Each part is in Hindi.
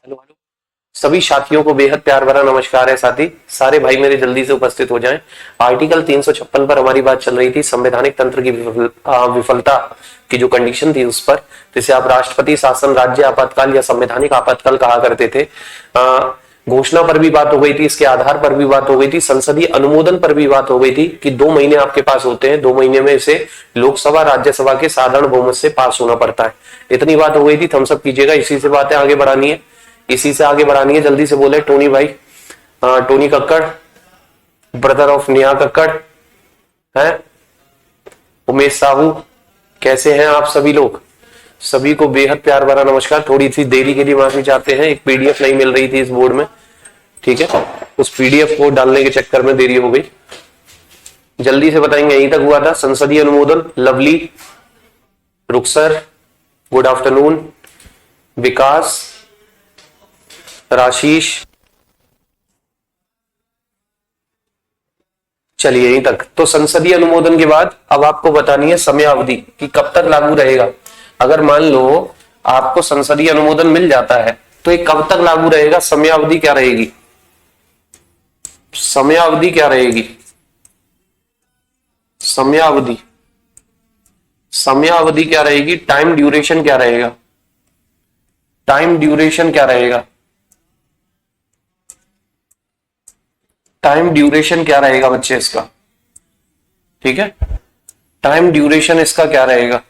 हेलो हेलो सभी साथियों को बेहद प्यार भरा नमस्कार है। साथी सारे भाई मेरे जल्दी से उपस्थित हो जाएं। आर्टिकल 356 पर हमारी बात चल रही थी, संवैधानिक तंत्र की विफलता की जो कंडीशन थी उस पर, जिसे आप राष्ट्रपति शासन, राज्य आपातकाल या संवैधानिक आपातकाल कहा करते थे। घोषणा पर भी बात हो गई थी, इसके आधार पर भी बात हो गई थी, संसदीय अनुमोदन पर भी बात हो गई थी कि 2 महीने आपके पास होते हैं, 2 महीने में इसे लोकसभा राज्यसभा के साधारण बहुमत से पास होना पड़ता है। इतनी बात हो गई थी, थम्स अप कीजिएगा, इसी से बातें आगे बढ़ानी है, इसी से आगे बढ़ानी है। जल्दी से बोले टोनी भाई, Tony Kakkar, brother of Neha Kakkar है, उमेश साहू, कैसे हैं आप सभी लोग? सभी को बेहद प्यार भरा नमस्कार। थोड़ी सी देरी के लिए माफी चाहते हैं, एक पीडीएफ नहीं मिल रही थी इस बोर्ड में, ठीक है, उस पीडीएफ को डालने के चक्कर में देरी हो गई। जल्दी से बताएंगे, यहीं तक हुआ था संसदीय अनुमोदन। लवली, रुखसर, गुड आफ्टरनून, विकास, राशीष, चलिए यहीं तक। तो संसदीय अनुमोदन के बाद अब आपको बतानी है समयावधि कि कब तक लागू रहेगा। अगर मान लो आपको संसदीय अनुमोदन मिल जाता है तो ये कब तक लागू रहेगा, समयावधि क्या रहेगी, समयावधि क्या रहेगी, समयावधि, समयावधि क्या रहेगी, टाइम ड्यूरेशन क्या रहेगा, टाइम ड्यूरेशन क्या रहेगा, टाइम ड्यूरेशन क्या रहेगा बच्चे इसका, ठीक है, टाइम ड्यूरेशन इसका क्या रहेगा,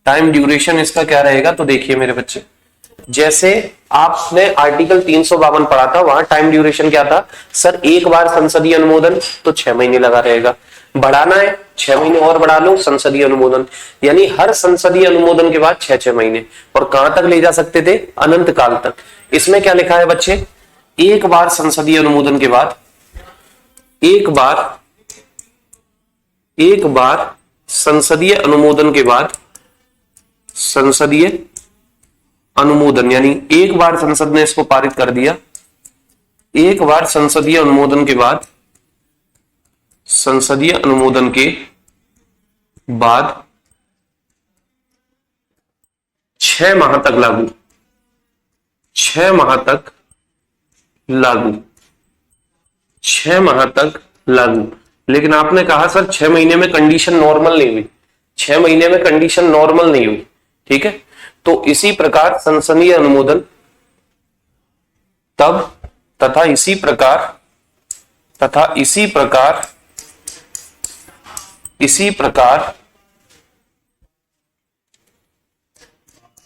टाइम ड्यूरेशन इसका क्या रहेगा। तो देखिए मेरे बच्चे, जैसे आपने आर्टिकल 352 पढ़ा था, वहां टाइम ड्यूरेशन क्या था सर, एक बार संसदीय अनुमोदन तो 6 महीने लगा रहेगा, बढ़ाना है 6 महीने और बढ़ा लो संसदीय अनुमोदन, यानी हर संसदीय अनुमोदन के बाद 6-6 महीने, और कहां तक ले जा सकते थे, अनंत काल तक। इसमें क्या लिखा है बच्चे, एक बार संसदीय अनुमोदन के बाद, एक बार संसदीय अनुमोदन के बाद, संसदीय अनुमोदन यानी एक बार संसद ने इसको पारित कर दिया, एक बार संसदीय अनुमोदन के बाद, संसदीय अनुमोदन के बाद 6 माह तक लागू, 6 माह तक लागू, 6 माह तक लागू। लेकिन आपने कहा सर 6 महीने में कंडीशन नॉर्मल नहीं हुई, 6 महीने में कंडीशन नॉर्मल नहीं हुई, ठीक है। तो इसी प्रकार संसदीय अनुमोदन तब तथा इसी प्रकार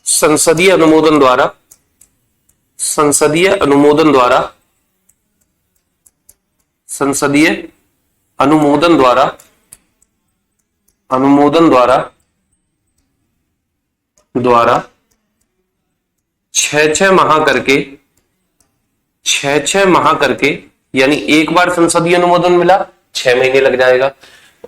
संसदीय अनुमोदन द्वारा, संसदीय अनुमोदन द्वारा, संसदीय अनुमोदन द्वारा, अनुमोदन द्वारा 6-6 माह करके, 6-6 माह करके, यानी एक बार संसदीय अनुमोदन मिला 6 महीने लग जाएगा,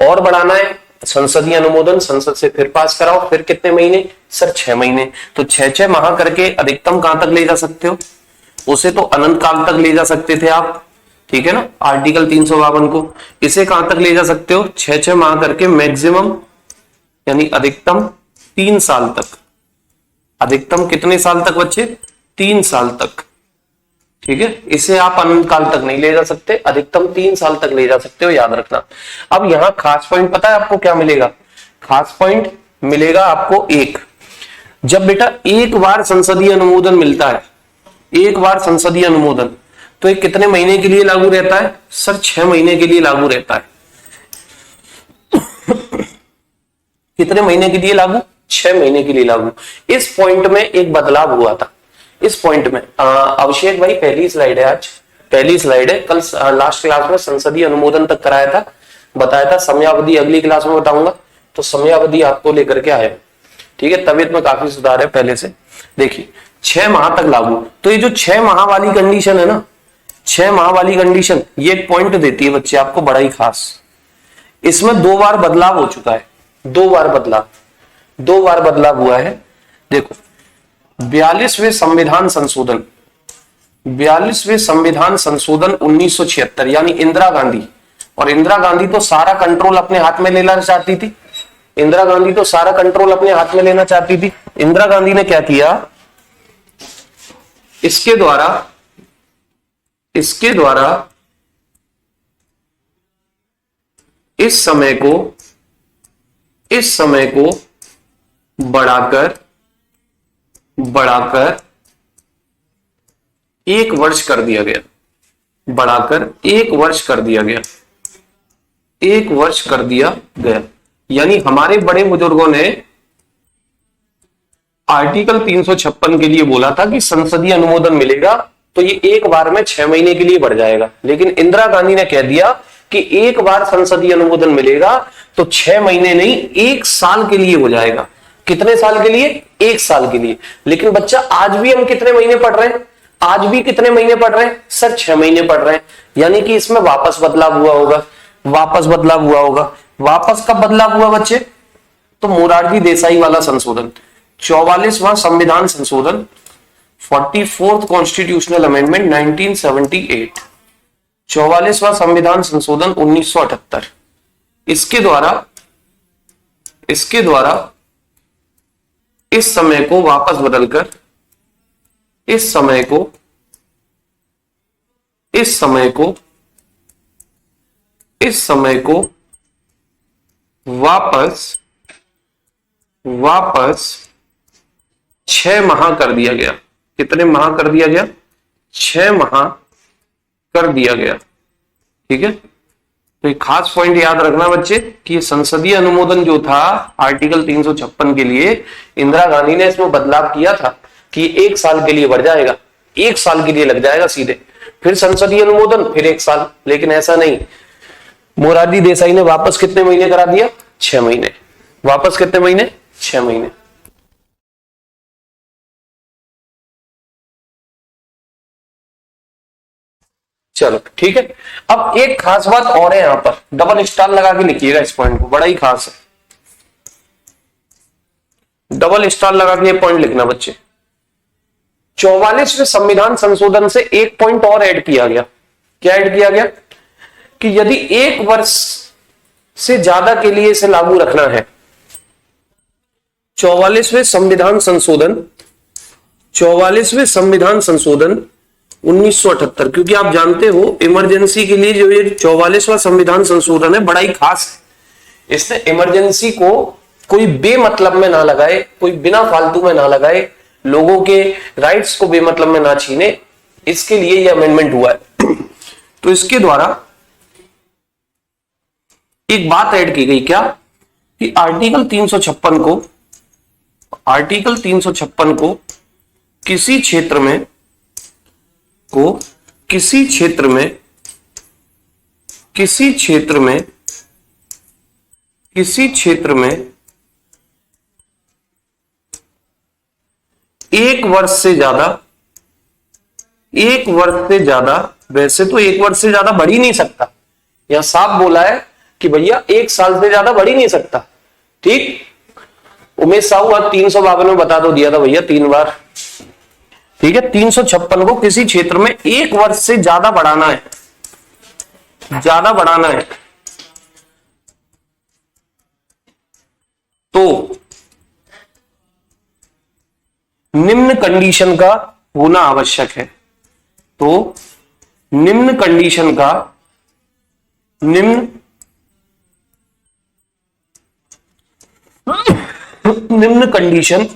और बढ़ाना है संसदीय अनुमोदन, संसद से फिर पास कराओ, फिर कितने महीने सर, 6 महीने। तो 6-6 माह करके अधिकतम कहां तक ले जा सकते हो, उसे तो अनंत काल तक ले जा सकते थे आप, ठीक है ना, आर्टिकल 352 को। इसे कहां तक ले जा सकते हो, 6-6 माह करके मैक्सिमम यानी अधिकतम 3 साल तक, अधिकतम कितने साल तक बच्चे, 3 साल तक, ठीक है। इसे आप अनंत काल तक नहीं ले जा सकते, अधिकतम 3 साल तक ले जा सकते हो, याद रखना। अब यहां खास पॉइंट पता है आपको क्या मिलेगा, खास पॉइंट मिलेगा आपको एक, जब बेटा एक बार संसदीय अनुमोदन मिलता है, एक बार संसदीय अनुमोदन, तो ये कितने महीने के लिए लागू रहता है सर, 6 महीने के लिए लागू रहता है। कितने महीने के लिए लागू, 6 महीने के लिए लागू। इस पॉइंट में एक बदलाव हुआ था, इस पॉइंट में अभिषेक भाई पहली स्लाइड है, आज पहली स्लाइड है, कल लास्ट क्लास में संसदीय अनुमोदन तक कराया था, बताया था, समयावधि अगली क्लास में बताऊंगा, तो समयावधि आपको लेकर के आए, ठीक है। तबीयत में काफी सुधार है पहले से। देखिए 6 माह तक लागू, तो ये जो 6 माह वाली कंडीशन है ना, 6 माह वाली कंडीशन, ये एक पॉइंट देती है बच्चे आपको बड़ा ही खास। इसमें 2 बार बदलाव हो चुका है, 2 बार बदलाव हुआ है। देखो 42वें संविधान संशोधन, 42वें संविधान संशोधन 1976, यानी इंदिरा गांधी, और इंदिरा गांधी तो सारा कंट्रोल अपने हाथ में लेना चाहती थी, इंदिरा गांधी तो सारा कंट्रोल अपने हाथ में लेना चाहती थी। इंदिरा गांधी ने क्या किया, इसके द्वारा इस समय को बढ़ाकर 1 वर्ष कर दिया गया। बढ़ाकर 1 वर्ष कर दिया गया। 1 वर्ष कर दिया गया। यानी हमारे बड़े बुजुर्गों ने आर्टिकल 356 के लिए बोला था कि संसदीय अनुमोदन मिलेगा तो ये एक बार में 6 महीने के लिए बढ़ जाएगा, लेकिन इंदिरा गांधी ने कह दिया कि एक बार संसदीय अनुमोदन मिलेगा तो 6 महीने नहीं 1 साल के लिए हो जाएगा। कितने साल के लिए? 1 साल के लिए। लेकिन बच्चा आज भी हम कितने महीने पढ़ रहे हैं? आज भी कितने महीने पढ़ रहे हैं सर? 6 महीने पढ़ रहे हैं। यानी कि इसमें वापस बदलाव हुआ होगा। वापस कब बदलाव हुआ बच्चे? तो मोरारजी देसाई वाला संशोधन, 44वां संविधान संशोधन, 44th कॉन्स्टिट्यूशनल अमेंडमेंट 1978, 44वां संविधान संशोधन 1978। इसके द्वारा इस समय को वापस बदलकर इस समय को वापस 6 माह कर दिया गया। कितने माह कर दिया गया? 6 माह कर दिया गया। ठीक है, तो एक खास पॉइंट याद रखना बच्चे कि ये संसदीय अनुमोदन जो था आर्टिकल 356 के लिए, इंदिरा गांधी ने इसमें बदलाव किया था कि 1 साल के लिए बढ़ जाएगा, 1 साल के लिए लग जाएगा सीधे, फिर संसदीय अनुमोदन, फिर 1 साल। लेकिन ऐसा नहीं, मोरारजी देसाई ने वापस कितने महीने करा दिया? 6 महीने। वापस कितने महीने? 6 महीने। चलो ठीक है। अब एक खास बात और है, यहां पर डबल स्टार लगा के लिखिएगा इस पॉइंट को, बड़ा ही खास है। डबल स्टार लगा के ये पॉइंट लिखना बच्चे। 44वें संविधान संशोधन से एक पॉइंट और ऐड किया गया। क्या ऐड किया गया? कि यदि 1 वर्ष से ज्यादा के लिए इसे लागू रखना है, 44वें संविधान संशोधन 1978, क्योंकि आप जानते हो इमरजेंसी के लिए जो ये 44वां संविधान संशोधन है बड़ा ही खास है। इसने इमरजेंसी को कोई बेमतलब में ना लगाए, कोई बिना फालतू में ना लगाए, लोगों के राइट्स को बेमतलब में ना छीने, इसके लिए यह अमेंडमेंट हुआ है। तो इसके द्वारा एक बात ऐड की गई, क्या? कि आर्टिकल 356 को किसी क्षेत्र में 1 वर्ष से ज्यादा, वैसे तो 1 वर्ष से ज्यादा बढ़ ही नहीं सकता, यहां साफ बोला है कि भैया 1 साल से ज्यादा बढ़ ही नहीं सकता। ठीक, उमेश साहू आज 352 में बता दो दिया था भैया 3 बार। ठीक है, 356 को किसी क्षेत्र में 1 वर्ष से ज्यादा बढ़ाना है, तो निम्न कंडीशन का होना आवश्यक है। तो निम्न कंडीशन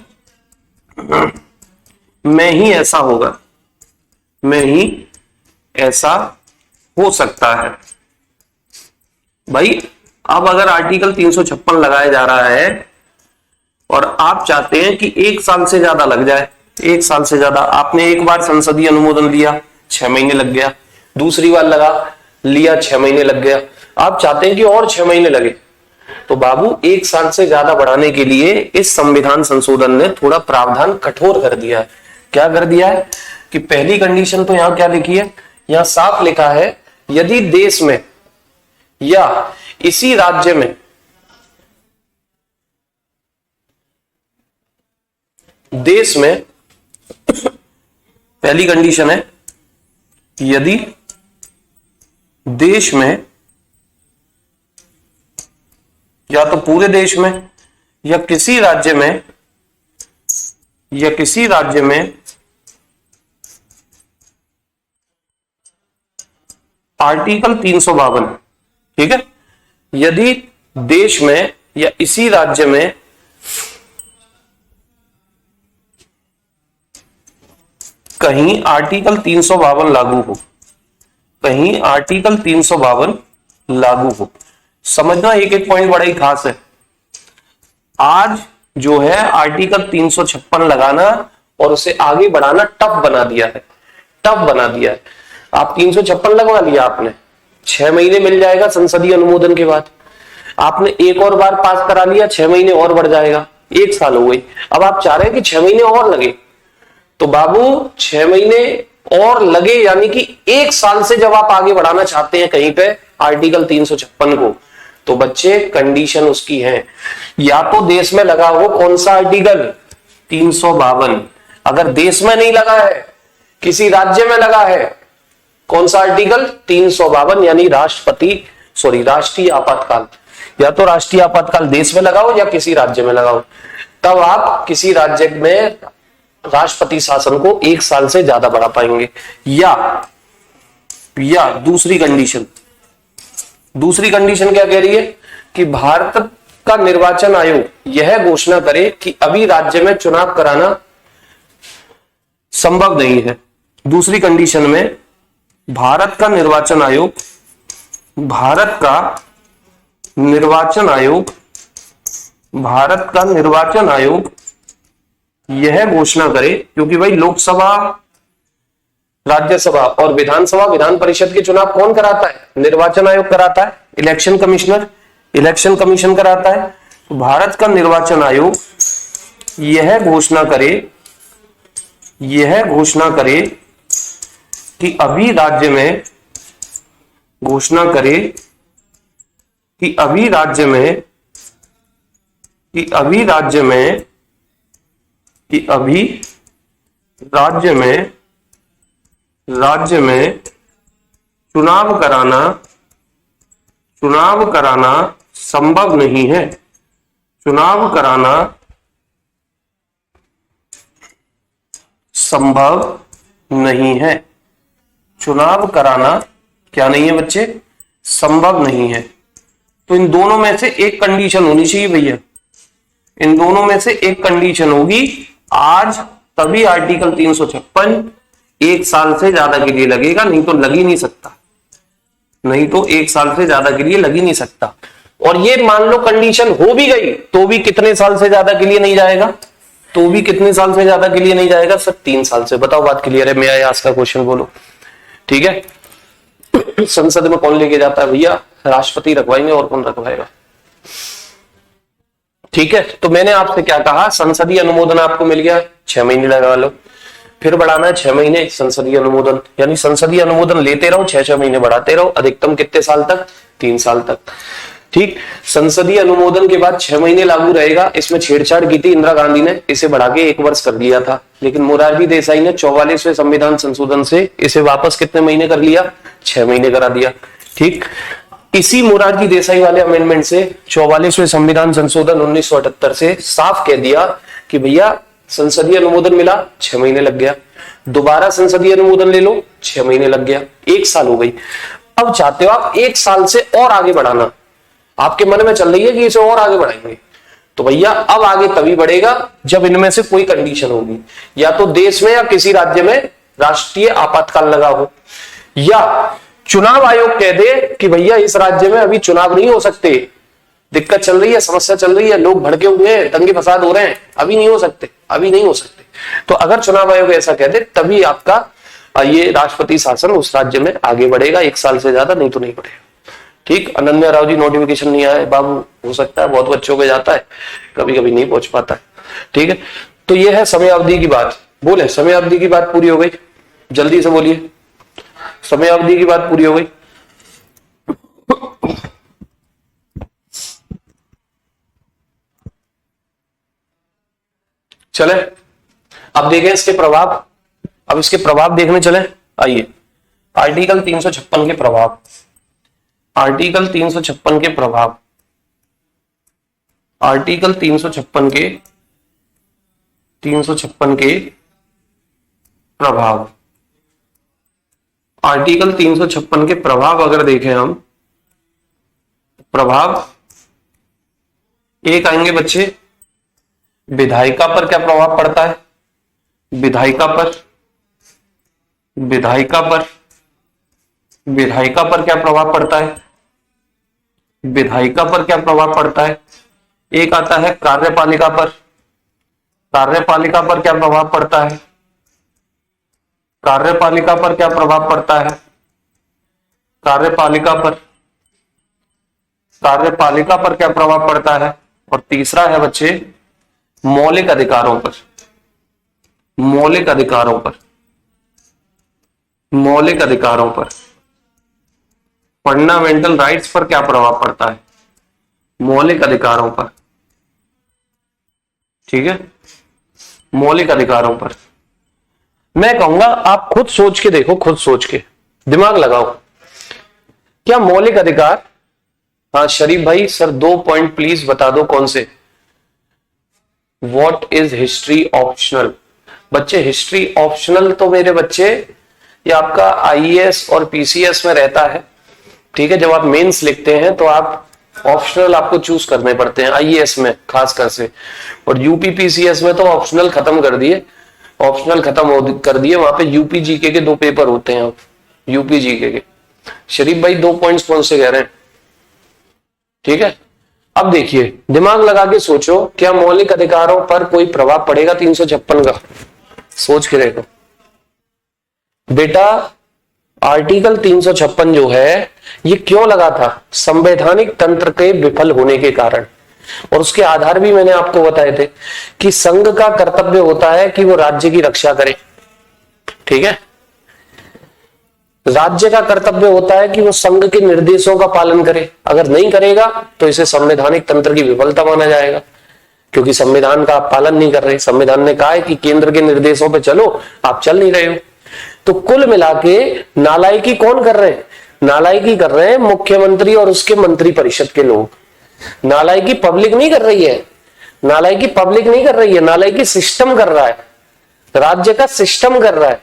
में ही ऐसा होगा, ऐसा हो सकता है। भाई अब अगर आर्टिकल 356 लगाया जा रहा है और आप चाहते हैं कि 1 साल से ज्यादा लग जाए, 1 साल से ज्यादा, आपने एक बार संसदीय अनुमोदन लिया 6 महीने लग गया, दूसरी बार लगा लिया 6 महीने लग गया, आप चाहते हैं कि और 6 महीने लगे, तो बाबू 1 साल से ज्यादा बढ़ाने के लिए इस संविधान संशोधन ने थोड़ा प्रावधान कठोर कर दिया है। क्या कर दिया है? कि पहली कंडीशन तो यहां क्या लिखी है? यहां साफ लिखा है, यदि देश में या इसी राज्य में पहली कंडीशन है, यदि देश में या तो पूरे देश में या किसी राज्य में आर्टिकल 352, ठीक है, यदि देश में या इसी राज्य में कहीं आर्टिकल 352 लागू हो, कहीं आर्टिकल 352 लागू हो। समझना, एक एक पॉइंट बड़ा ही खास है। आज जो है आर्टिकल 356 लगाना और उसे आगे बढ़ाना टफ बना दिया है, टफ बना दिया है। आप 356 लगवा लिया आपने, 6 महीने मिल जाएगा संसदीय अनुमोदन के बाद। आपने एक और बार पास करा लिया, 6 महीने और बढ़ जाएगा, 1 साल हो गई। अब आप चाह रहे हैं कि 6 महीने और लगे, तो बाबू 6 महीने और लगे, यानी कि 1 साल से जब आप आगे बढ़ाना चाहते हैं कहीं पे आर्टिकल 356 को, तो बच्चे कंडीशन उसकी है, या तो देश में लगा हो कौन सा आर्टिकल 352, अगर देश में नहीं लगा है, किसी राज्य में लगा है, कौन सा आर्टिकल 352, यानी राष्ट्रीय आपातकाल, या तो राष्ट्रीय आपातकाल देश में लगा हो या किसी राज्य में लगा हो, तब आप किसी राज्य में राष्ट्रपति शासन को 1 साल से ज्यादा बढ़ा पाएंगे। या दूसरी कंडीशन क्या कह रही है कि भारत का निर्वाचन आयोग यह घोषणा करे कि अभी राज्य में चुनाव कराना संभव नहीं है। दूसरी कंडीशन में भारत का निर्वाचन आयोग यह घोषणा करे, क्योंकि भाई लोकसभा, राज्यसभा और विधानसभा, विधान परिषद के चुनाव कौन कराता है? निर्वाचन आयोग कराता है, इलेक्शन कमीशन कराता है। तो भारत का निर्वाचन आयोग यह घोषणा करे कि अभी राज्य में चुनाव कराना संभव नहीं है। चुनाव कराना क्या नहीं है बच्चे? संभव नहीं है। तो इन दोनों में से एक कंडीशन होनी चाहिए भैया, इन दोनों में से एक कंडीशन होगी आज, तभी आर्टिकल 356 1 साल से ज्यादा के लिए लगेगा, नहीं तो लग ही नहीं सकता, 1 साल से ज्यादा के लिए लग ही नहीं सकता। और ये मान लो कंडीशन हो भी गई तो भी कितने साल से ज्यादा के लिए नहीं जाएगा? सर 3 साल से। बताओ बात क्लियर है? मैं आज का क्वेश्चन बोलो, ठीक है। संसद में कौन लेके जाता है भैया? राष्ट्रपति रखवाएंगे, और कौन रखवाएगा? ठीक है। तो मैंने आपसे क्या कहा, संसदीय अनुमोदन आपको मिल गया, 6 महीने लगा लो, फिर बढ़ाना है 6 महीने संसदीय अनुमोदन, यानी संसदीय अनुमोदन लेते रहो, 6 महीने बढ़ाते रहो, अधिकतम कितने साल तक? 3 साल तक। ठीक, संसदीय अनुमोदन के बाद 6 महीने लागू रहेगा। इसमें छेड़छाड़ की थी इंदिरा गांधी ने, इसे बढ़ा के 1 वर्ष कर दिया था, लेकिन मोरारजी देसाई ने 44वें संविधान संशोधन से इसे वापस कितने महीने कर लिया? 6 महीने करा दिया। ठीक, इसी मोरारजी देसाई वाले अमेंडमेंट से 44वें संविधान संशोधन 1978 से साफ कह दिया कि भैया संसदीय अनुमोदन मिला, 6 महीने लग गया, दोबारा संसदीय अनुमोदन ले लो, 6 महीने लग गया, 1 साल हो गई। अब चाहते हो आप 1 साल से और आगे बढ़ाना, आपके मन में चल रही है कि इसे और आगे बढ़ाएंगे, तो भैया अब आगे तभी बढ़ेगा जब इनमें से कोई कंडीशन होगी, या तो देश में या किसी राज्य में राष्ट्रीय आपातकाल लगा हो, या चुनाव आयोग कह दे कि भैया इस राज्य में अभी चुनाव नहीं हो सकते, दिक्कत चल रही है, समस्या चल रही है, लोग भड़के हुए हैं, दंगे फसाद हो रहे हैं, अभी नहीं हो सकते। तो अगर चुनाव आयोग ऐसा कह दे तभी आपका ये राष्ट्रपति शासन उस राज्य में आगे बढ़ेगा, 1 साल से ज्यादा, नहीं तो नहीं बढ़ेगा। ठीक, अनन्या राव जी नोटिफिकेशन नहीं आया बाबू, हो सकता है बहुत बच्चों को जाता है, कभी कभी नहीं पहुंच पाता है। ठीक है, तो ये है समय अवधि की बात। बोले समय अवधि की बात पूरी हो गई? जल्दी से बोलिए, समय अवधि की बात पूरी हो गई? चले अब देखें इसके प्रभाव, अब इसके प्रभाव देखने चले। आइए, आर्टिकल 356 के प्रभाव, आर्टिकल 356 के प्रभाव, आर्टिकल 356 के प्रभाव। आर्टिकल 356 के प्रभाव अगर देखें हम, प्रभाव एक आएंगे बच्चे, विधायिका पर क्या प्रभाव पड़ता है, विधायिका पर, विधायिका पर, विधायिका पर क्या प्रभाव पड़ता है, विधायिका पर क्या प्रभाव पड़ता है। एक आता है कार्यपालिका पर, कार्यपालिका पर क्या प्रभाव पड़ता है, कार्यपालिका पर क्या प्रभाव पड़ता है, कार्यपालिका पर, कार्यपालिका पर क्या प्रभाव पड़ता है। और तीसरा है बच्चे मौलिक अधिकारों पर, मौलिक अधिकारों पर, मौलिक अधिकारों पर, फंडामेंटल राइट्स पर क्या प्रभाव पड़ता है, मौलिक अधिकारों पर, ठीक है, मौलिक अधिकारों पर। मैं कहूंगा आप खुद सोच के देखो, खुद सोच के दिमाग लगाओ, क्या मौलिक अधिकार, हाँ शरीफ भाई सर 2 पॉइंट प्लीज बता दो कौन से। व्हाट इज हिस्ट्री ऑप्शनल, बच्चे हिस्ट्री ऑप्शनल तो मेरे बच्चे ये आपका आईएएस और पीसीएस में रहता है, ठीक है। जब आप मेंस लिखते हैं तो आप ऑप्शनल आपको चूज करने पड़ते हैं, आईएएस में खासकर से, और यूपी पीसीएस में तो ऑप्शनल खत्म कर दिए, ऑप्शनल खत्म कर दिए, वहां पे यूपी जीके के 2 पेपर होते हैं, यूपी जीके के। शरीफ भाई 2 पॉइंट्स कौन से कह रहे हैं, ठीक है। अब देखिए दिमाग लगा के सोचो, क्या मौलिक अधिकारों पर कोई प्रभाव पड़ेगा 356 का, सोच के देखो बेटा। आर्टिकल 356 जो है ये क्यों लगा था, संवैधानिक तंत्र के विफल होने के कारण, और उसके आधार भी मैंने आपको बताए थे कि संघ का कर्तव्य होता है कि वो राज्य की रक्षा करे, ठीक है। राज्य का कर्तव्य होता है कि वो संघ के निर्देशों का पालन करे, अगर नहीं करेगा तो इसे संवैधानिक तंत्र की विफलता माना जाएगा, क्योंकि संविधान का आप पालन नहीं कर रहे। संविधान ने कहा है कि केंद्र के निर्देशों पे चलो, आप चल नहीं रहे हो। तो कुल मिला के नालायकी कौन कर रहे हैं, नालायकी कर रहे हैं मुख्यमंत्री और उसके मंत्री परिषद के लोग। नालायकी पब्लिक नहीं कर रही है, नालायकी पब्लिक नहीं कर रही है, नालायकी सिस्टम कर रहा है, राज्य का सिस्टम कर रहा है।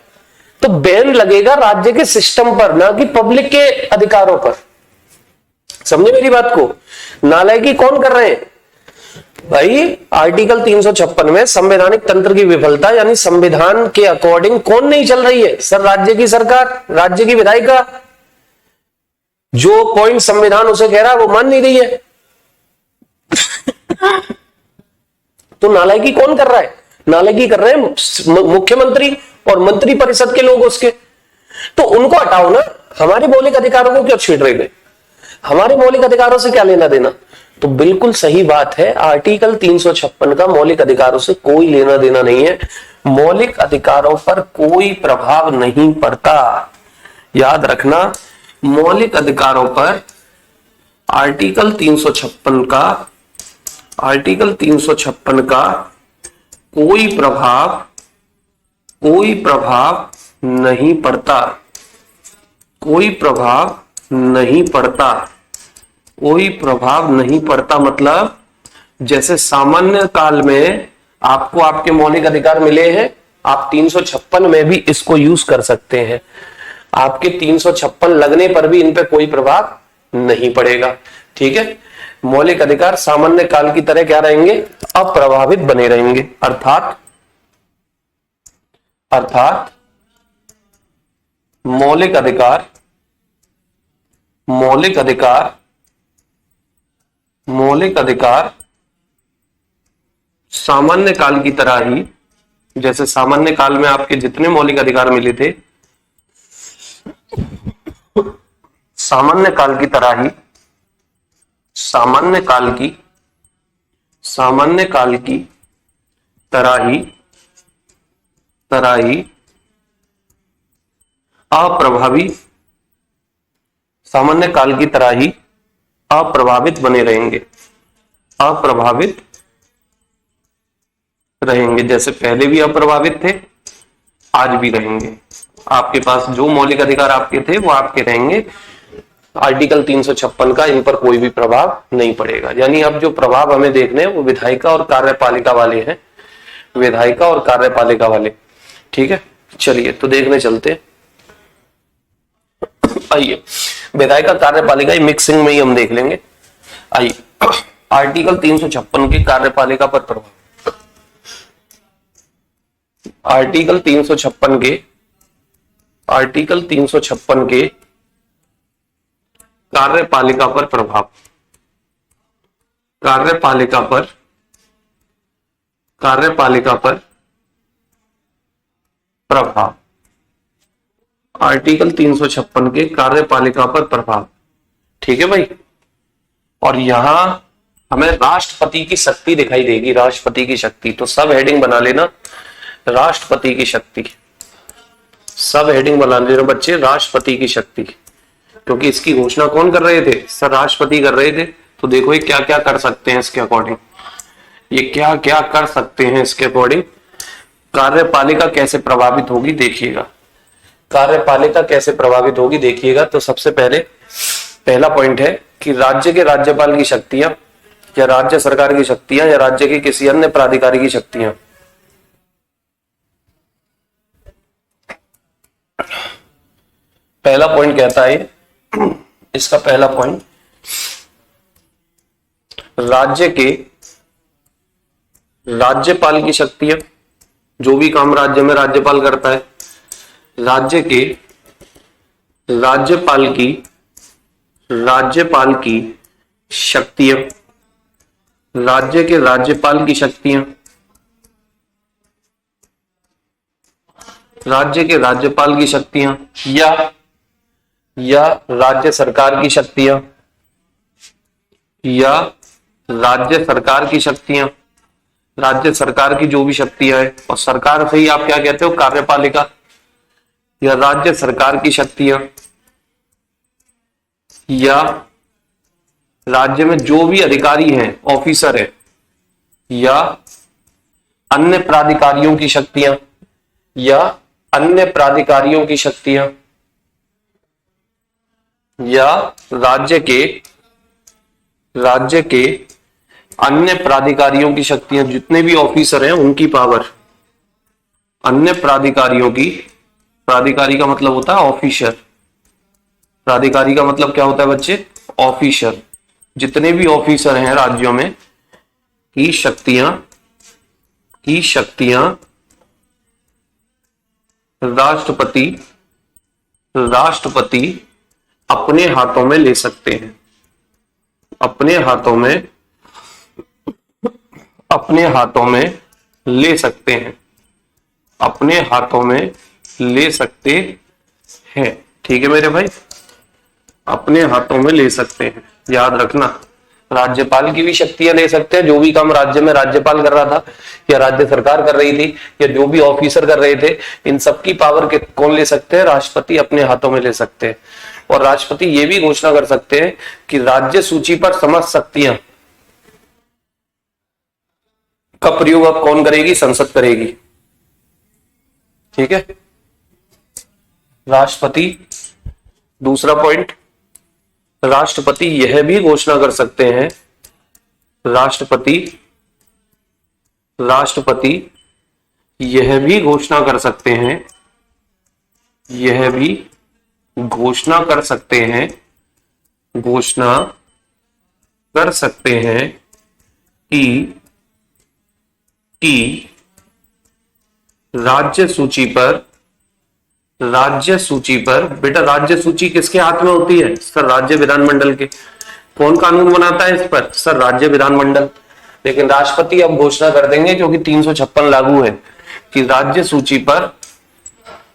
तो बैन लगेगा राज्य के सिस्टम पर, ना कि पब्लिक के अधिकारों पर। समझे मेरी बात को, नालायकी कौन कर रहे हैं भाई, आर्टिकल 356 में संवैधानिक तंत्र की विफलता, यानी संविधान के अकॉर्डिंग कौन नहीं चल रही है सर, राज्य की सरकार, राज्य की विधायिका। जो पॉइंट संविधान उसे कह रहा है वो मान नहीं रही है। तो नालायकी कौन कर रहा है, नालायकी कर रहे हैं मुख्यमंत्री और मंत्री परिषद के लोग उसके। तो उनको हटाओ ना, हमारे मौलिक अधिकारों को क्यों छेड़ रहे थे, हमारे मौलिक अधिकारों से क्या लेना देना। तो बिल्कुल सही बात है, आर्टिकल 356 का मौलिक अधिकारों से कोई लेना देना नहीं है, मौलिक अधिकारों पर कोई प्रभाव नहीं पड़ता। याद रखना, मौलिक अधिकारों पर आर्टिकल 356 का, आर्टिकल 356 का कोई प्रभाव नहीं पड़ता, कोई प्रभाव नहीं पड़ता, कोई प्रभाव नहीं पड़ता। मतलब जैसे सामान्य काल में आपको आपके मौलिक अधिकार मिले हैं, आप 356 में भी इसको यूज कर सकते हैं। आपके 356 लगने पर भी इन पे कोई प्रभाव नहीं पड़ेगा, ठीक है। मौलिक अधिकार सामान्य काल की तरह क्या रहेंगे, अप्रभावित बने रहेंगे। अर्थात मौलिक अधिकार सामान्य काल की तरह ही, जैसे सामान्य काल में आपके जितने मौलिक अधिकार मिले थे, सामान्य काल की तरह ही, सामान्य काल की तरह ही सामान्य काल की तरह ही अप्रभावित बने रहेंगे, अप्रभावित रहेंगे। जैसे पहले भी अप्रभावित थे, आज भी रहेंगे। आपके पास जो मौलिक अधिकार आपके थे वो आपके रहेंगे। आर्टिकल 356 का इन पर कोई भी प्रभाव नहीं पड़ेगा। यानी अब जो प्रभाव हमें देखने हैं वो विधायिका और कार्यपालिका वाले हैं, विधायिका और कार्यपालिका वाले, ठीक है। चलिए तो देखने चलते। आइए विधायिका कार्यपालिका मिक्सिंग में ही हम देख लेंगे। आइए आर्टिकल 356 के कार्यपालिका पर प्रभाव, आर्टिकल 356 के कार्यपालिका पर प्रभाव, कार्यपालिका पर प्रभाव, आर्टिकल 356 के कार्यपालिका पर प्रभाव। ठीक है भाई। और यहां हमें राष्ट्रपति की शक्ति दिखाई देगी, राष्ट्रपति की शक्ति। तो सब हेडिंग बना लेना राष्ट्रपति की शक्ति, सब हेडिंग बना लेना बच्चे राष्ट्रपति की शक्ति, क्योंकि इसकी घोषणा कौन कर रहे थे? सर राष्ट्रपति कर रहे थे। तो देखो ये क्या क्या कर सकते हैं इसके अकॉर्डिंग, ये क्या क्या कर सकते हैं इसके अकॉर्डिंग। कार्यपालिका कैसे प्रभावित होगी देखिएगा, कार्यपालिका कैसे प्रभावित होगी देखिएगा। तो सबसे पहला पॉइंट है कि राज्य के राज्यपाल की शक्तियां या राज्य सरकार की शक्तियां या राज्य के किसी अन्य प्राधिकारी की शक्तियां। पहला पॉइंट कहता है, इसका पहला पॉइंट, राज्य के राज्यपाल की शक्तियां, जो भी काम राज्य में राज्यपाल करता है, राज्य के राज्यपाल की शक्तियां, राज्य के राज्यपाल की शक्तियां, राज्य के राज्यपाल की शक्तियां या राज्य सरकार की शक्तियां, या राज्य सरकार की शक्तियां, राज्य सरकार की जो भी शक्तियां है, और सरकार से ही आप क्या कहते हो? कार्यपालिका, या राज्य सरकार की शक्तियां, या राज्य में जो भी अधिकारी हैं, ऑफिसर है, या अन्य प्राधिकारियों की शक्तियां, या अन्य प्राधिकारियों की शक्तियां, या राज्य के अन्य प्राधिकारियों की शक्तियां, जितने भी ऑफिसर हैं उनकी पावर, अन्य प्राधिकारियों की, प्राधिकारी का मतलब होता है ऑफिसर, प्राधिकारी का मतलब क्या होता है बच्चे? ऑफिसर। जितने भी ऑफिसर हैं राज्यों में की शक्तियां राष्ट्रपति अपने हाथों में ले सकते हैं, अपने हाथों में ले सकते हैं, अपने हाथों में ले सकते हैं। ठीक है मेरे भाई, अपने हाथों में ले सकते हैं, याद रखना। राज्यपाल की भी शक्तियां ले सकते हैं, जो भी काम राज्य में राज्यपाल कर रहा था या राज्य सरकार कर रही थी या जो भी ऑफिसर कर रहे थे, इन सबकी पावर के कौन ले सकते हैं? राष्ट्रपति अपने हाथों में ले सकते हैं। और राष्ट्रपति ये भी घोषणा कर सकते हैं कि राज्य सूची पर समस्त शक्तियां का प्रयोग अब कौन करेगी? संसद करेगी। ठीक है, राष्ट्रपति। दूसरा पॉइंट, राष्ट्रपति यह भी घोषणा कर सकते हैं, राष्ट्रपति यह भी घोषणा कर सकते हैं, यह भी घोषणा कर सकते हैं, घोषणा कर सकते हैं कि राज्य सूची पर बेटा, राज्य सूची किसके हाथ में होती है? सर राज्य विधानमंडल के। कौन कानून बनाता है इस पर? सर राज्य विधानमंडल। लेकिन राष्ट्रपति अब घोषणा कर देंगे, क्योंकि 356 लागू है, कि राज्य सूची पर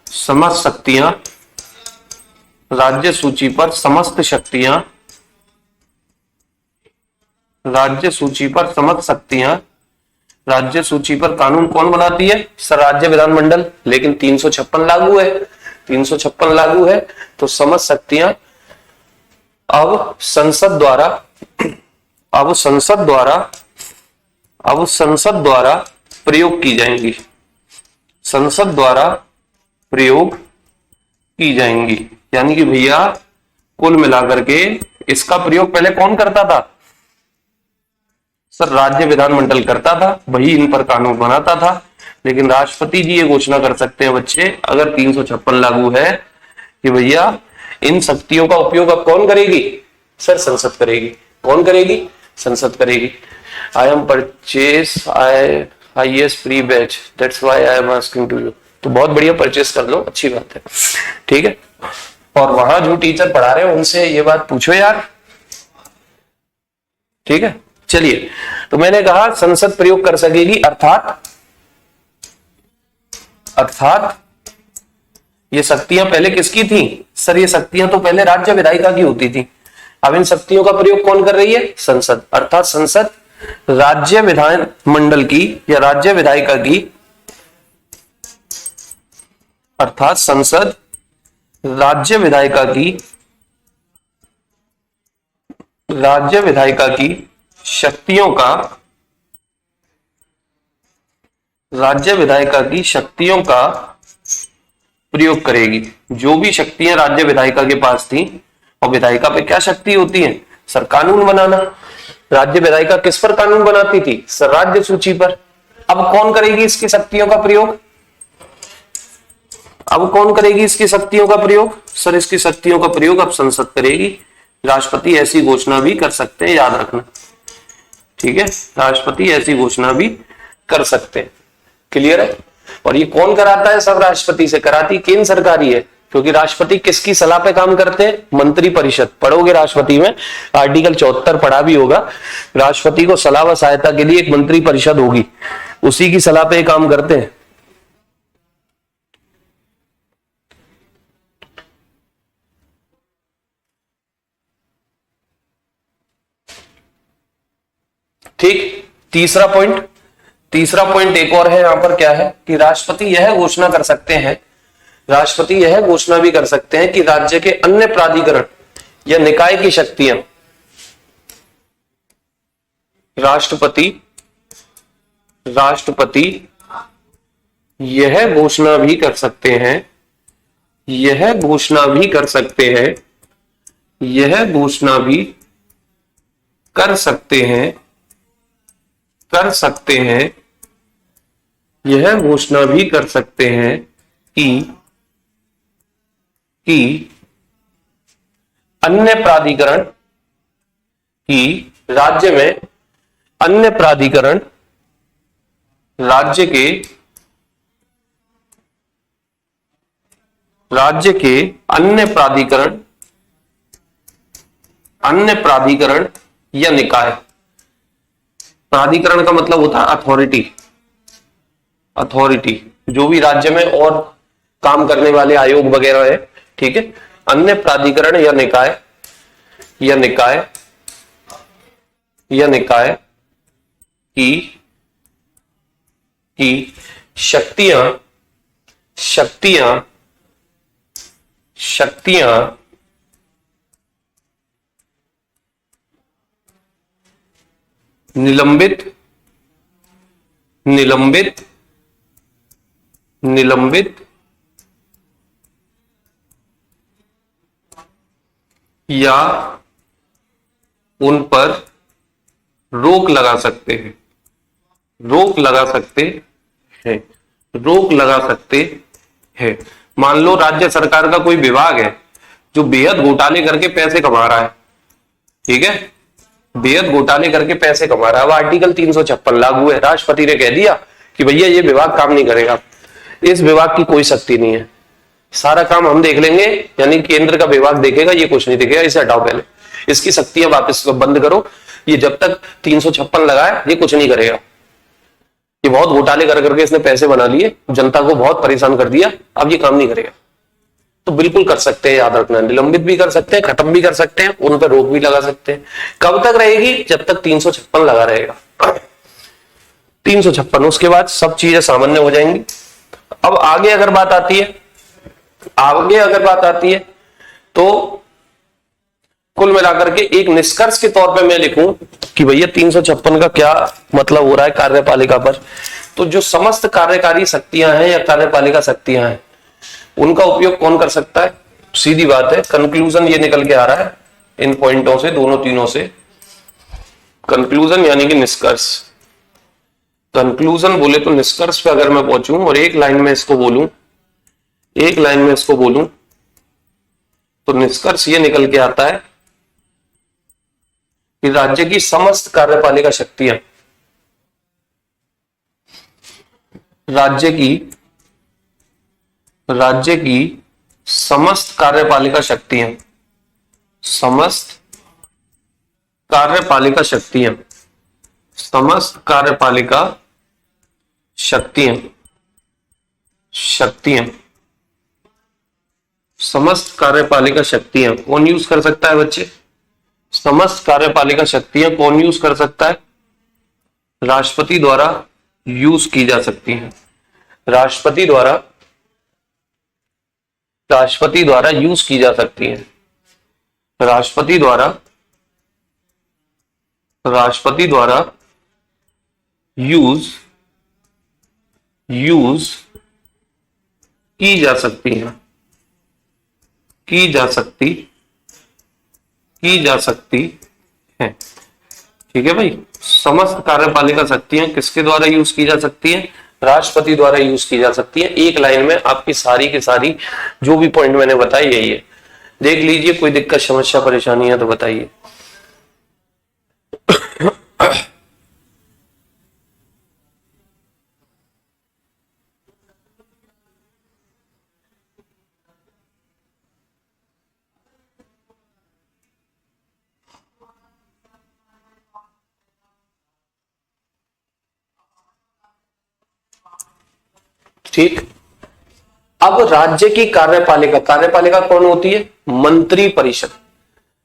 समस्त शक्तियां, राज्य सूची पर समस्त शक्तियां, राज्य सूची पर समस्त शक्तियां, राज्य सूची पर कानून कौन बनाती है? सर राज्य विधानमंडल। लेकिन 356 लागू है, 356 लागू है, तो समस्त शक्तियां अब संसद द्वारा प्रयोग की जाएंगी, संसद द्वारा प्रयोग की जाएंगी। यानी कि भैया कुल मिलाकर के इसका प्रयोग पहले कौन करता था? सर राज्य विधानमंडल करता था, वही इन पर कानून बनाता था। लेकिन राष्ट्रपति जी ये घोषणा कर सकते हैं बच्चे, अगर 356 लागू है, कि भैया इन शक्तियों का उपयोग अब कौन करेगी? सर संसद करेगी। कौन करेगी? संसद करेगी। I am purchase IAS pre batch, that's why I am asking to you. तो बहुत बढ़िया, परचेस कर लो, अच्छी बात है, ठीक है। और वहां जो टीचर पढ़ा रहे हैं उनसे ये बात पूछो यार, ठीक है। चलिए, तो मैंने कहा संसद प्रयोग कर सकेगी, अर्थात ये शक्तियां पहले किसकी थी? सर ये शक्तियां तो पहले राज्य विधायिका की होती थी। अब इन शक्तियों का प्रयोग कौन कर रही है? संसद। अर्थात संसद राज्य विधान मंडल की या राज्य विधायिका की, अर्थात संसद राज्य विधायिका की शक्तियों का, राज्य विधायिका की शक्तियों का प्रयोग करेगी। जो भी शक्तियां राज्य विधायिका के पास थी, और विधायिका पे क्या शक्ति होती है? सर कानून बनाना। राज्य विधायिका किस पर कानून बनाती थी? सर राज्य सूची पर। अब कौन करेगी इसकी शक्तियों का प्रयोग? अब कौन करेगी इसकी शक्तियों का प्रयोग? सर इसकी शक्तियों का प्रयोग अब संसद करेगी। राष्ट्रपति ऐसी घोषणा भी कर सकते हैं, याद रखना, ठीक है। राष्ट्रपति ऐसी घोषणा भी कर सकते हैं। क्लियर है? और ये कौन कराता है? सब राष्ट्रपति से कराती, केंद्र सरकार ही है, क्योंकि राष्ट्रपति किसकी सलाह पे काम करते हैं? मंत्री परिषद। पढ़ोगे राष्ट्रपति में, आर्टिकल 74 पढ़ा भी होगा। राष्ट्रपति को सलाह व सहायता के लिए एक मंत्री परिषद होगी, उसी की सलाह पे काम करते हैं। ठीक। तीसरा पॉइंट एक और है यहां पर, क्या है कि राष्ट्रपति यह घोषणा कर सकते हैं, राष्ट्रपति यह घोषणा भी कर सकते हैं कि राज्य के अन्य प्राधिकरण या निकाय की शक्तियां, राष्ट्रपति यह घोषणा भी कर सकते हैं, यह घोषणा भी कर सकते हैं, यह घोषणा भी कर सकते हैं, यह घोषणा भी कर सकते हैं कि अन्य प्राधिकरण की राज्य में, अन्य प्राधिकरण राज्य के अन्य प्राधिकरण या निकाय। प्राधिकरण का मतलब होता है अथॉरिटी, जो भी राज्य में और काम करने वाले आयोग वगैरह है, ठीक है। अन्य प्राधिकरण या निकाय की शक्तियां निलंबित या उन पर रोक लगा सकते हैं। मान लो राज्य सरकार का कोई विभाग है जो बेहद घोटाले करके पैसे कमा रहा है, ठीक है, बेहद घोटाले करके पैसे कमा रहा है। अब आर्टिकल 356 लागू है, राष्ट्रपति ने कह दिया कि भैया ये विभाग काम नहीं करेगा, इस विभाग की कोई शक्ति नहीं है, सारा काम हम देख लेंगे, यानी केंद्र का विभाग देखेगा, ये कुछ नहीं देखेगा, इसे हटाओ, पहले इसकी शक्तियां वापस बंद करो, ये जब तक 356 लगाए ये कुछ नहीं करेगा, ये बहुत घोटाले कर करके इसने पैसे बना लिए, जनता को बहुत परेशान कर दिया, अब ये काम नहीं करेगा। तो बिल्कुल कर सकते हैं, याद रखना, निलंबित भी कर सकते हैं, खत्म भी कर सकते हैं, उन पर रोक भी लगा सकते हैं। कब तक रहेगी? जब तक 356 लगा रहेगा। 356, उसके बाद सब चीजें सामान्य हो जाएंगी। अब आगे अगर बात आती है तो कुल मिलाकर के एक निष्कर्ष के तौर पे मैं लिखूं कि भैया 356 का क्या मतलब हो रहा है कार्यपालिका पर। तो जो समस्त कार्यकारी शक्तियां हैं या कार्यपालिका शक्तियां हैं, उनका उपयोग कौन कर सकता है? सीधी बात है, कंक्लूजन ये निकल के आ रहा है इन पॉइंटों से, दोनों तीनों से। कंक्लूजन यानी कि निष्कर्ष, कंक्लूजन बोले तो निष्कर्ष पे अगर मैं पहुंचूं और एक लाइन में इसको बोलूं तो निष्कर्ष ये निकल के आता है कि राज्य की समस्त कार्यपालिका शक्तियां, राज्य की समस्त कार्यपालिका शक्तियां, समस्त कार्यपालिका शक्तियां, समस्त कार्यपालिका शक्तियां, शक्तियां, समस्त कार्यपालिका शक्तियां कौन यूज कर सकता है बच्चे? समस्त कार्यपालिका शक्तियां कौन यूज कर सकता है? राष्ट्रपति द्वारा यूज की जा सकती हैं। राष्ट्रपति द्वारा यूज की जा सकती हैं। राष्ट्रपति द्वारा यूज की जा सकती है, की जा सकती है। ठीक है भाई, समस्त कार्यपालिका शक्तियां किसके द्वारा यूज की जा सकती हैं? राष्ट्रपति द्वारा यूज की जा सकती है। एक लाइन में आपकी सारी की सारी जो भी पॉइंट मैंने बताई यही है, देख लीजिए। कोई दिक्कत समस्या परेशानी है तो बताइए। ठीक, अब राज्य की कार्यपालिका कौन होती है? मंत्री परिषद।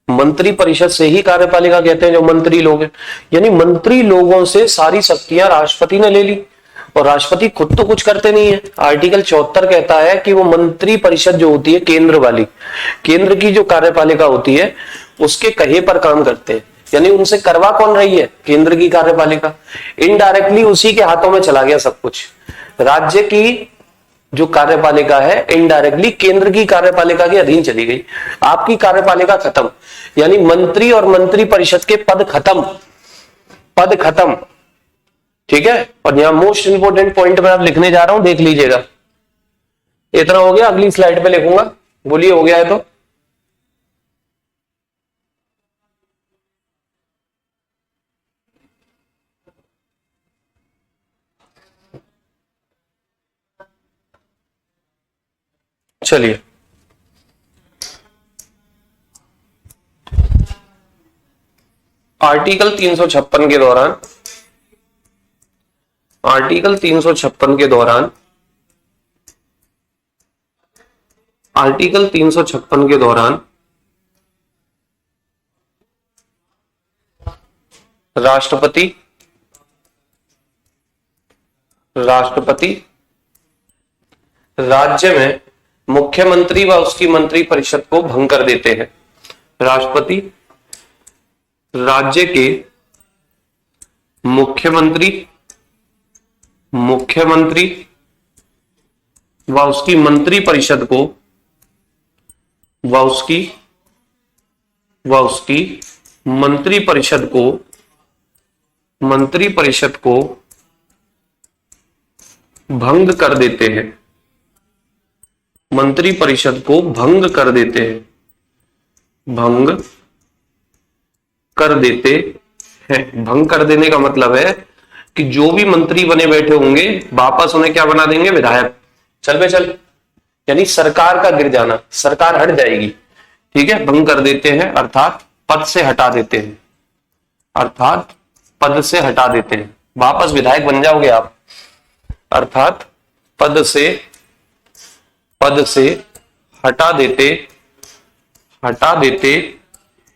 मंत्री परिषद से ही कार्यपालिका कहते हैं, जो मंत्री लोग हैं। यानी मंत्री लोगों से सारी शक्तियां राष्ट्रपति ने ले ली, और राष्ट्रपति खुद तो कुछ करते नहीं है। आर्टिकल 74 कहता है कि वो मंत्री परिषद जो होती है केंद्र वाली, केंद्र की जो कार्यपालिका होती है उसके कहे पर काम करते हैं। यानी उनसे करवा कौन रही है? केंद्र की कार्यपालिका। इनडायरेक्टली उसी के हाथों में चला गया सब कुछ। राज्य की जो कार्यपालिका है इनडायरेक्टली केंद्र की कार्यपालिका के अधीन चली गई। आपकी कार्यपालिका खत्म, यानी मंत्री और मंत्री परिषद के पद खत्म। ठीक है, और यहां मोस्ट इंपोर्टेंट पॉइंट मैं आप लिखने जा रहा हूं, देख लीजिएगा। इतना हो गया, अगली स्लाइड पे लिखूंगा। बोलिए, हो गया है तो? चलिए, आर्टिकल 356 के दौरान आर्टिकल 356 के दौरान राष्ट्रपति राज्य में मुख्यमंत्री व उसकी मंत्री परिषद को भंग कर देते हैं। राष्ट्रपति राज्य के मुख्यमंत्री व उसकी मंत्री परिषद को मंत्री परिषद को भंग कर देते हैं। मंत्री परिषद को भंग कर देते हैं, भंग कर देते हैं। भंग कर देने का मतलब है कि जो भी मंत्री बने बैठे होंगे वापस उन्हें क्या बना देंगे? विधायक। चल बे चल, यानी सरकार का गिर जाना, सरकार हट जाएगी। ठीक है, भंग कर देते हैं अर्थात पद से हटा देते हैं, अर्थात पद से हटा देते हैं। वापस विधायक बन जाओगे आप, अर्थात पद से हटा देते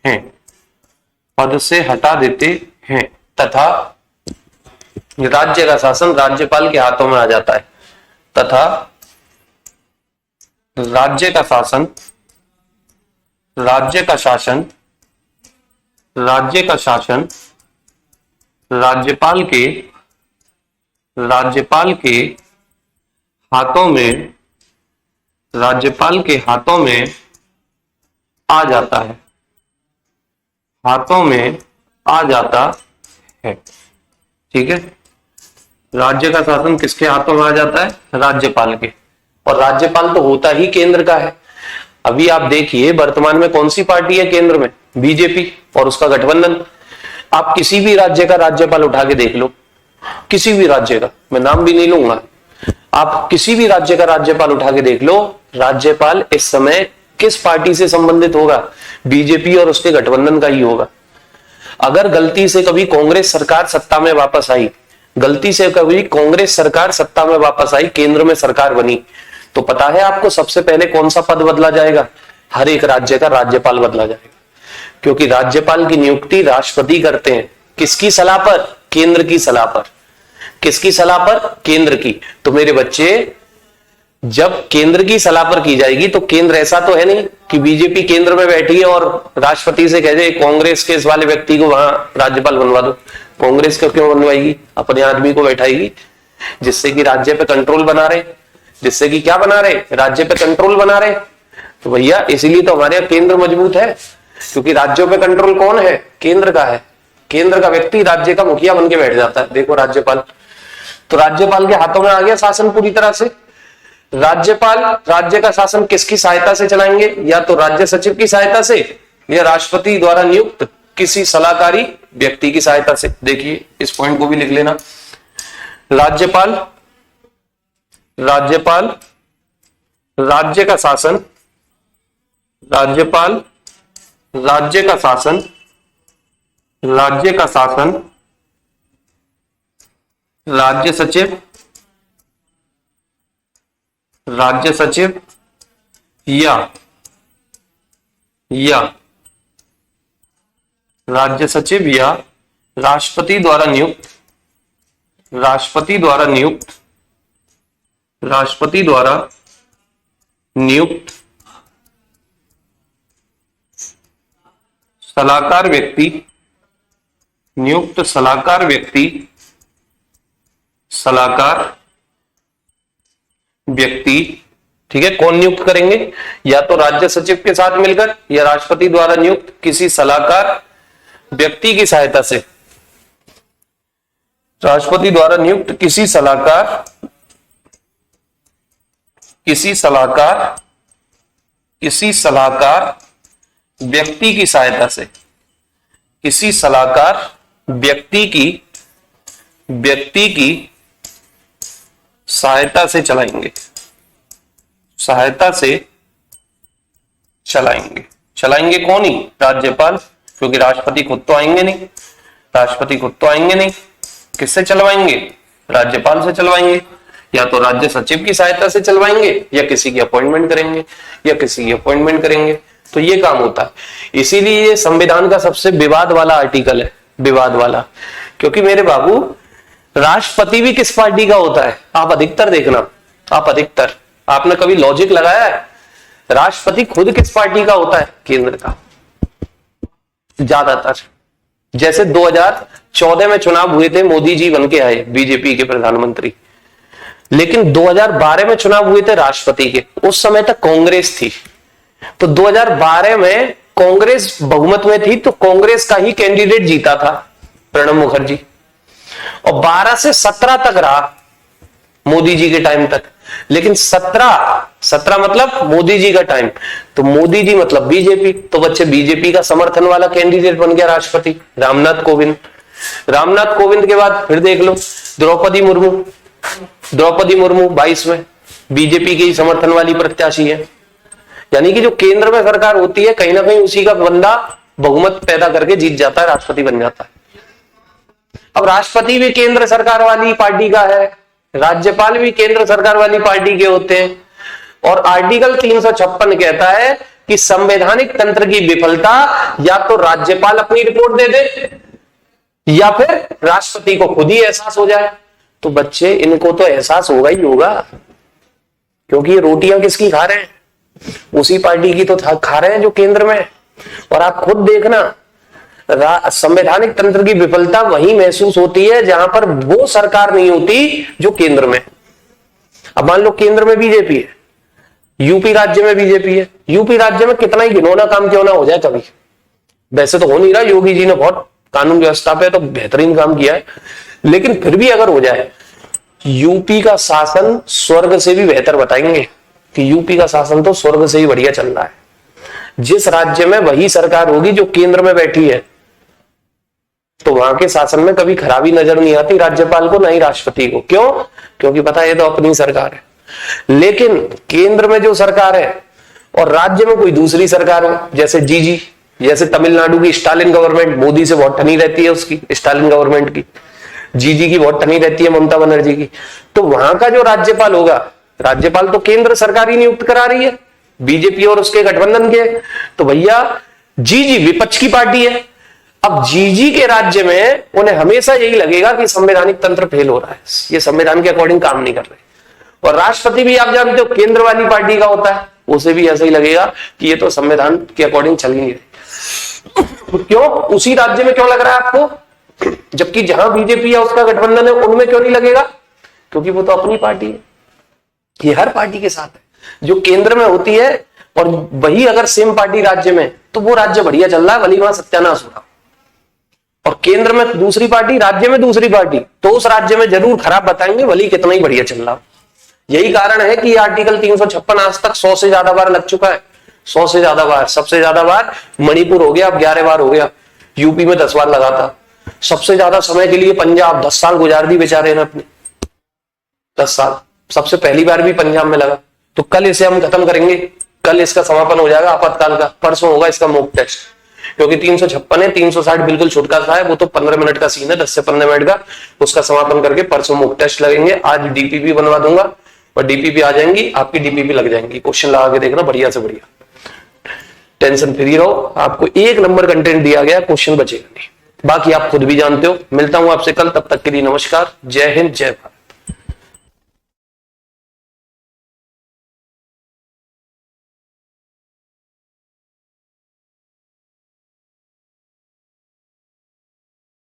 हैं, पद से हटा देते हैं। तथा राज्य का शासन राज्यपाल के हाथों में आ जाता है, तथा राज्य का शासन राज्यपाल के हाथों में आ जाता है, ठीक है। राज्य का शासन किसके हाथों में आ जाता है? राज्यपाल के। और राज्यपाल तो होता ही केंद्र का है। अभी आप देखिए वर्तमान में कौन सी पार्टी है केंद्र में, बीजेपी और उसका गठबंधन। आप किसी भी राज्य का राज्यपाल उठा के देख लो, किसी भी राज्य का, मैं नाम भी नहीं लूंगा, आप किसी भी राज्य का राज्यपाल उठा के देख लो, राज्यपाल इस समय किस पार्टी से संबंधित होगा, बीजेपी और उसके गठबंधन का ही होगा। अगर गलती से कभी कांग्रेस सरकार सत्ता में वापस आई, गलती से कभी कांग्रेस सरकार सत्ता में वापस आई, केंद्र में सरकार बनी, तो पता है आपको सबसे पहले कौन सा पद बदला जाएगा, हर एक राज्य का राज्यपाल बदला जाएगा। क्योंकि राज्यपाल की नियुक्ति राष्ट्रपति करते हैं, किसकी सलाह पर, केंद्र की सलाह पर। किसकी सलाह पर, केंद्र की। तो मेरे बच्चे, जब केंद्र की सलाह पर की जाएगी तो केंद्र ऐसा तो है नहीं कि बीजेपी केंद्र में बैठी है और राष्ट्रपति से कह दे कांग्रेस के इस वाले व्यक्ति को वहां राज्यपाल बनवा दो। कांग्रेस को क्यों बनवाएगी, अपने आदमी को बैठाएगी, जिससे कि राज्य पे कंट्रोल बना रहे, जिससे कि क्या बना रहे, राज्य पे कंट्रोल बना रहे। तो भैया इसीलिए तो हमारे यहाँ केंद्र मजबूत है, क्योंकि राज्यों पे कंट्रोल कौन है, केंद्र का है। केंद्र का व्यक्ति राज्य का मुखिया बन के बैठ जाता है, देखो राज्यपाल। तो राज्यपाल के हाथों में आ गया शासन पूरी तरह से। राज्यपाल राज्य का शासन किसकी सहायता से चलाएंगे, या तो राज्य सचिव की सहायता से या राष्ट्रपति द्वारा नियुक्त किसी सलाहकारी व्यक्ति की सहायता से। देखिए इस पॉइंट को भी लिख लेना, राज्यपाल राज्य का शासन, राज्यपाल राज्य का शासन, राज्य का शासन, राज्य सचिव या राज्य सचिव या राष्ट्रपति द्वारा नियुक्त सलाहकार व्यक्ति, ठीक है। कौन नियुक्त करेंगे, या तो राज्य सचिव के साथ मिलकर या राष्ट्रपति द्वारा नियुक्त किसी सलाहकार व्यक्ति की सहायता से। राष्ट्रपति द्वारा नियुक्त किसी सलाहकार व्यक्ति की सहायता से, किसी सलाहकार व्यक्ति की सहायता से चलाएंगे, चलाएंगे कौन ही, राज्यपाल। क्योंकि राष्ट्रपति खुद तो आएंगे नहीं, किससे चलवाएंगे, राज्यपाल से चलवाएंगे। या तो राज्य सचिव की सहायता से चलवाएंगे या किसी की अपॉइंटमेंट करेंगे, तो ये काम होता है। इसीलिए ये संविधान का सबसे विवाद वाला आर्टिकल है, विवाद वाला। क्योंकि मेरे बाबू राष्ट्रपति भी किस पार्टी का होता है, आप अधिकतर देखना, आपने कभी लॉजिक लगाया है, राष्ट्रपति खुद किस पार्टी का होता है, केंद्र का ज्यादातर। जैसे 2014 में चुनाव हुए थे, मोदी जी बन के आए बीजेपी के प्रधानमंत्री, लेकिन 2012 में चुनाव हुए थे राष्ट्रपति के, उस समय तक कांग्रेस थी। तो 2012 में कांग्रेस बहुमत में थी, तो कांग्रेस का ही कैंडिडेट जीता था, प्रणब मुखर्जी। और 12 से 17 तक रहा मोदी जी के टाइम तक। लेकिन 17 मतलब मोदी जी का टाइम, तो मोदी जी मतलब बीजेपी, तो बच्चे बीजेपी का समर्थन वाला कैंडिडेट बन गया राष्ट्रपति, रामनाथ कोविंद के बाद फिर देख लो द्रौपदी मुर्मू 22 में बीजेपी के ही समर्थन वाली प्रत्याशी है। यानी कि जो केंद्र में सरकार होती है, कहीं ना कहीं उसी का बंदा बहुमत पैदा करके जीत जाता है, राष्ट्रपति बन जाता है। अब राष्ट्रपति भी केंद्र सरकार वाली पार्टी का है, राज्यपाल भी केंद्र सरकार वाली पार्टी के होते हैं। और आर्टिकल 356 कहता है कि संवैधानिक तंत्र की विफलता या तो राज्यपाल अपनी रिपोर्ट दे दे या फिर राष्ट्रपति को खुद ही एहसास हो जाए। तो बच्चे इनको तो एहसास होगा ही होगा, क्योंकि ये रोटियां किसकी खा रहे हैं, उसी पार्टी की तो खा रहे हैं जो केंद्र में। और आप खुद देखना, संवैधानिक तंत्र की विफलता वहीं महसूस होती है जहां पर वो सरकार नहीं होती जो केंद्र में। अब मान लो केंद्र में बीजेपी है, यूपी राज्य में बीजेपी है, यूपी राज्य में कितना ही घिनौना काम क्यों ना हो जाए कभी, वैसे तो हो नहीं रहा, योगी जी ने बहुत कानून व्यवस्था पे तो बेहतरीन काम किया है, लेकिन फिर भी अगर हो जाए, यूपी का शासन स्वर्ग से भी बेहतर बताएंगे, कि यूपी का शासन तो स्वर्ग से ही बढ़िया चल रहा है। जिस राज्य में वही सरकार होगी जो केंद्र में बैठी है, तो वहां के शासन में कभी खराबी नजर नहीं आती राज्यपाल को, ना ही राष्ट्रपति को। क्यों? क्योंकि पता है ये तो अपनी सरकार है। लेकिन केंद्र में जो सरकार है और राज्य में कोई दूसरी सरकार हो, जैसे जीजी, जैसे तमिलनाडु की स्टालिन गवर्नमेंट, मोदी से बहुत ठनी रहती है उसकी, स्टालिन गवर्नमेंट की, जीजी की बहुत ठनी रहती है ममता बनर्जी की, तो वहां का जो राज्यपाल होगा, राज्यपाल तो केंद्र सरकार ही नियुक्त करा रही है, बीजेपी और उसके गठबंधन के। तो भैया जीजी विपक्ष की पार्टी है। अब जीजी के राज्य में उन्हें हमेशा यही लगेगा कि संवैधानिक तंत्र फेल हो रहा है, ये संविधान के अकॉर्डिंग काम नहीं कर रहे। और राष्ट्रपति भी आप जानते हो केंद्र वाली पार्टी का होता है, उसे भी ऐसा ही लगेगा कि ये तो संविधान के अकॉर्डिंग चल ही नहीं रही। क्यों? उसी राज्य में क्यों लग रहा है आपको, जबकि जहां बीजेपी या उसका गठबंधन है उनमें क्यों नहीं लगेगा? क्योंकि वो तो अपनी पार्टी है। ये हर पार्टी के साथ है, जो केंद्र में होती है और वही अगर सेम पार्टी राज्य में, तो वो राज्य बढ़िया चल रहा है, भले वहां सत्यानाश हो रहा। और केंद्र में दूसरी पार्टी, राज्य में दूसरी पार्टी, तो उस राज्य में जरूर खराब बताएंगे, भले कितना ही बढ़िया चल रहा। यही कारण है कि आर्टिकल 356 आज तक 100 से ज्यादा बार लग चुका है, 100 से ज्यादा बार। सबसे ज्यादा बार मणिपुर हो गया, अब 11 बार हो गया। यूपी में 10 बार लगा था। सबसे ज्यादा समय के लिए पंजाब 10 साल गुजार दी बेचारे ने अपने, 10 साल। सबसे पहली बार भी पंजाब में लगा। तो कल इसे हम खत्म करेंगे, कल इसका समापन हो जाएगा आपातकाल का, परसों होगा इसका मॉक टेस्ट। क्योंकि 356 है, 360 बिल्कुल छुटका सा है, वो तो 15 मिनट का सीन है, 10 से 15 मिनट का। उसका समापन करके परसों मॉक टेस्ट लगेंगे। आज डीपीपी बनवा दूंगा और डीपीपी आ जाएंगी, आपकी डीपीपी लग जाएंगी। क्वेश्चन लगा के देखना बढ़िया से बढ़िया, टेंशन फ्री रहो। आपको 1 नंबर कंटेंट दिया गया, क्वेश्चन बचेगा नहीं। बाकी आप खुद भी जानते हो। मिलता हूं आपसे कल, तब तक के लिए नमस्कार, जय हिंद, जय भारत।